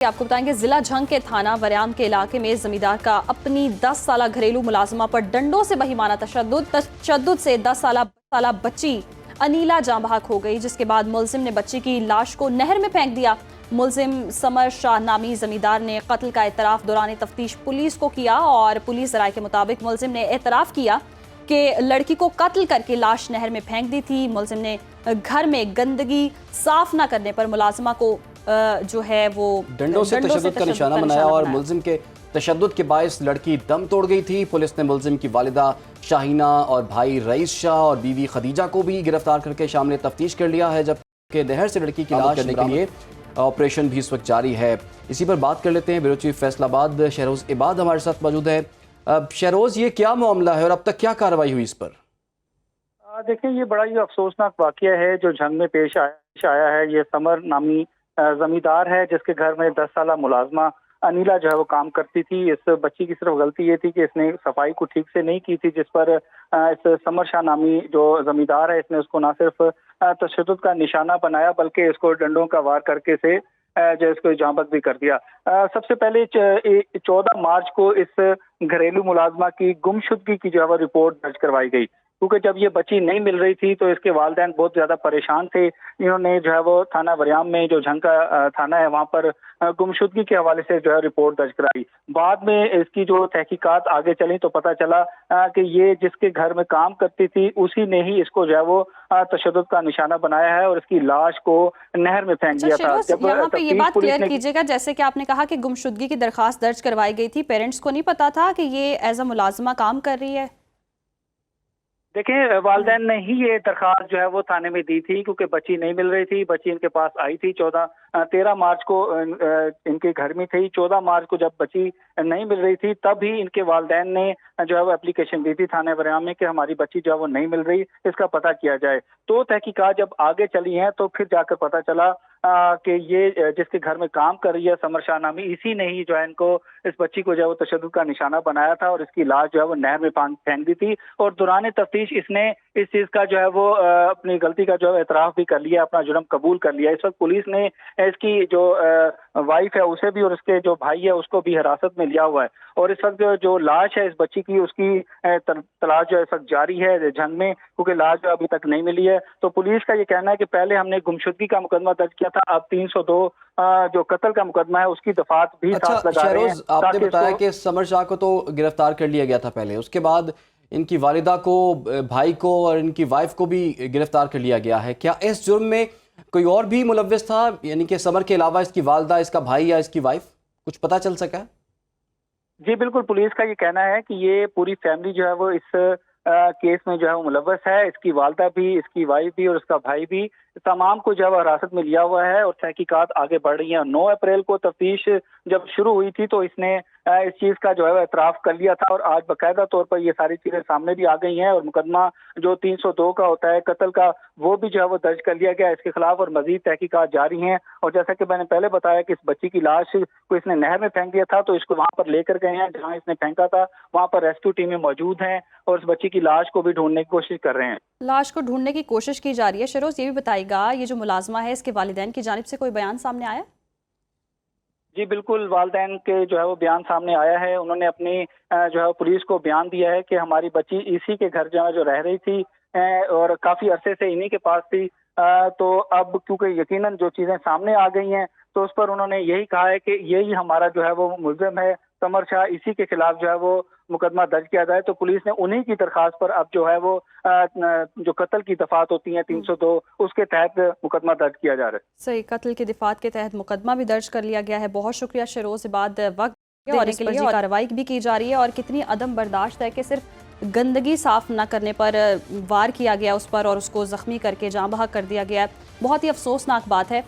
आपको बताएंगे जिला झंग के थाना वरयाम के इलाके में जमींदार का अपनी 10 साला घरेलू मुलाजिमा पर डंडों से बहिमाना तशद्दुद से 10 साला बच्ची अनीला जाँ बहक हो गई, जिसके बाद मुलजिम ने बच्ची की लाश को नहर में फेंक दिया। मुलजिम समर शाह नामी जमींदार ने कत्ल का एतराफ दौरान तफ्तीश पुलिस को किया और पुलिस राय के मुताबिक मुलजिम ने एतराफ किया कि लड़की को कत्ल करके लाश नहर में फेंक दी थी। मुलजिम ने घर में गंदगी साफ न करने पर मुलाजिमा को जो है वो डंडों से तशद्दुद का निशाना बनाया और मुलजिम के तशद्दुद के बायस लड़की दम तोड़ गई थी। पुलिस ने मुलजिम की वालिदा शाहीना और भाई रईस शाह और बीवी खदीजा को भी गिरफ्तार करके शामिल तफ्तीश कर लिया है, जबकि नहर से लड़की की लाश करने के लिए ऑपरेशन भी इस वक्त जारी है। इसी पर बात कर लेते हैं। ब्यूरो चीफ फैसलाबाद शहरोज इबाद हमारे साथ मौजूद है। शहरोज, ये क्या मामला है और अब तक क्या कार्रवाई हुई इस पर? देखिए, ये बड़ा ही अफसोसनाक वाकया है जो झंग में पेश आया है। ये समर नामी जमींदार है जिसके घर में 10 साला मुलाजमा अनीला जो है वो काम करती थी। इस बच्ची की सिर्फ गलती ये थी कि इसने सफाई को ठीक से नहीं की थी, जिस पर इस समर शाह नामी जो जमींदार है इसने उसको ना सिर्फ तशद्दुद का निशाना बनाया बल्कि इसको डंडों का वार करके से जो इसको जांबक भी कर दिया। सबसे पहले 14 मार्च को इस घरेलू मुलाजमा की गुमशुदगी की जो है वो रिपोर्ट दर्ज करवाई गई, क्योंकि जब ये बच्ची नहीं मिल रही थी तो इसके वालिदैन बहुत ज्यादा परेशान थे। इन्होंने जो है वो थाना वरयाम में जो झंग का थाना है वहां पर गुमशुदगी के हवाले से जो है रिपोर्ट दर्ज कराई। बाद में इसकी जो तहकीकात आगे चली तो पता चला कि ये जिसके घर में काम करती थी उसी ने ही इसको जो है वो तशद्दुद का निशाना बनाया है और इसकी लाश को नहर में फेंक दिया था। जब यहाँ पे ये बात क्लियर कीजिएगा, जैसे कि आपने कहा कि गुमशुदगी की दरखास्त दर्ज करवाई गई थी, पेरेंट्स को नहीं पता था कि ये एज अ मुलाजिमा काम कर रही है? देखिए, वालिदैन ने ही ये दरखास्त जो है वो थाने में दी थी क्योंकि बच्ची नहीं मिल रही थी। बच्ची इनके पास आई थी 13 मार्च को इनके घर में थी। 14 मार्च को जब बच्ची नहीं मिल रही थी तब ही इनके वालिदैन ने जो है वो एप्लीकेशन दी थी थाने वरयाम में कि हमारी बच्ची जो है वो नहीं मिल रही, इसका पता किया जाए। तो तहकीकात जब आगे चली हैं तो फिर जाकर पता चला कि ये जिसके घर में काम कर रही है समर शाह नामी, इसी ने ही जो है इनको इस बच्ची को जो है वो तशद्दुद का निशाना बनाया था और इसकी लाश जो है वो नहर में फेंक दी थी। और दौरान तफ्तीश इसने इस चीज का जो है वो अपनी गलती का जो है एतराफ भी कर लिया, अपना जुर्म कबूल कर लिया। इस वक्त पुलिस ने इसकी जो वाइफ है उसे भी और उसके जो भाई है उसको भी हिरासत में लिया हुआ है और इस वक्त जो लाश है इस बच्ची की उसकी तलाश जो है इस वक्त जारी है झंग में, क्योंकि लाश जो अभी तक नहीं मिली है। तो पुलिस का ये कहना है कि पहले हमने गुमशुदगी का मुकदमा दर्ज किया था, अब 302 जो कत्ल का मुकदमा है उसकी दफात भी साथ लगा रहे हैं। आपने बताया कि समर शाह को तो गिरफ्तार कर लिया गया था पहले, उसके बाद इनकी वालिदा को, भाई को और इनकी वाइफ को भी गिरफ्तार कर लिया गया है। क्या इस जुर्म में कोई और भी मुलव्विस था, यानी कि समर के अलावा इसकी वालिदा, इसका भाई या इसकी वाइफ? कुछ पता चल सका? जी बिल्कुल, पुलिस का ये कहना है कि ये पूरी फैमिली जो है वो इस केस में जो है वो मुलव्वस है। इसकी वालिदा भी, इसकी वाइफ भी और इसका भाई भी, तमाम को जो है हिरासत में लिया हुआ है और तहकीकात आगे बढ़ रही है। 9 अप्रैल को तफ्तीश जब शुरू हुई थी तो इसने इस चीज का जो है एतराफ कर लिया था और आज बाकायदा तौर पर ये सारी चीजें सामने भी आ गई हैं और मुकदमा जो 302 का होता है कत्ल का, वो भी जो है वो दर्ज कर लिया गया इसके खिलाफ और मजीद तहकीकात जारी हैं। और जैसा कि मैंने पहले बताया कि इस बच्ची की लाश को इसने नहर में फेंक दिया था तो इसको वहां पर लेकर गए हैं जहां इसने फेंका था, वहां पर रेस्क्यू टीमें मौजूद हैं और इस बच्ची की लाश को भी ढूंढने की कोशिश कर रहे हैं। लाश को ढूंढने की कोशिश की जा रही है। शहरोज, ये भी बताइएगा, ये जो मुलाजमा है इसके वालिदैन की जानिब से कोई बयान सामने आया? जी बिल्कुल, वालिदैन के जो है वो बयान सामने आया है। उन्होंने अपनी जो है पुलिस को बयान दिया है कि हमारी बच्ची इसी के घर जो रह रही थी और काफी अरसे से इन्हीं के पास थी। तो अब क्योंकि यकीनन जो चीजें सामने आ गई हैं तो उस पर उन्होंने यही कहा है कि यही हमारा जो है वो मुलजिम है समर शाह, इसी के खिलाफ जो है वो मुकदमा दर्ज किया जाए। तो पुलिस ने उन्हीं की दरखास्त पर अब जो है वो जो कत्ल की दफात होती हैं 302, उसके तहत मुकदमा दर्ज किया जा रहा है। सही, कत्ल की दफात के तहत मुकदमा भी दर्ज कर लिया गया है। बहुत शुक्रिया शहरोज इबाद, वक्त और इस पर कार्रवाई भी की जा रही है। और कितनी अदम बर्दाश्त है कि सिर्फ गंदगी साफ न करने पर वार किया गया उस पर और उसको जख्मी करके जाँ बहक कर दिया गया है। बहुत ही अफसोसनाक बात है।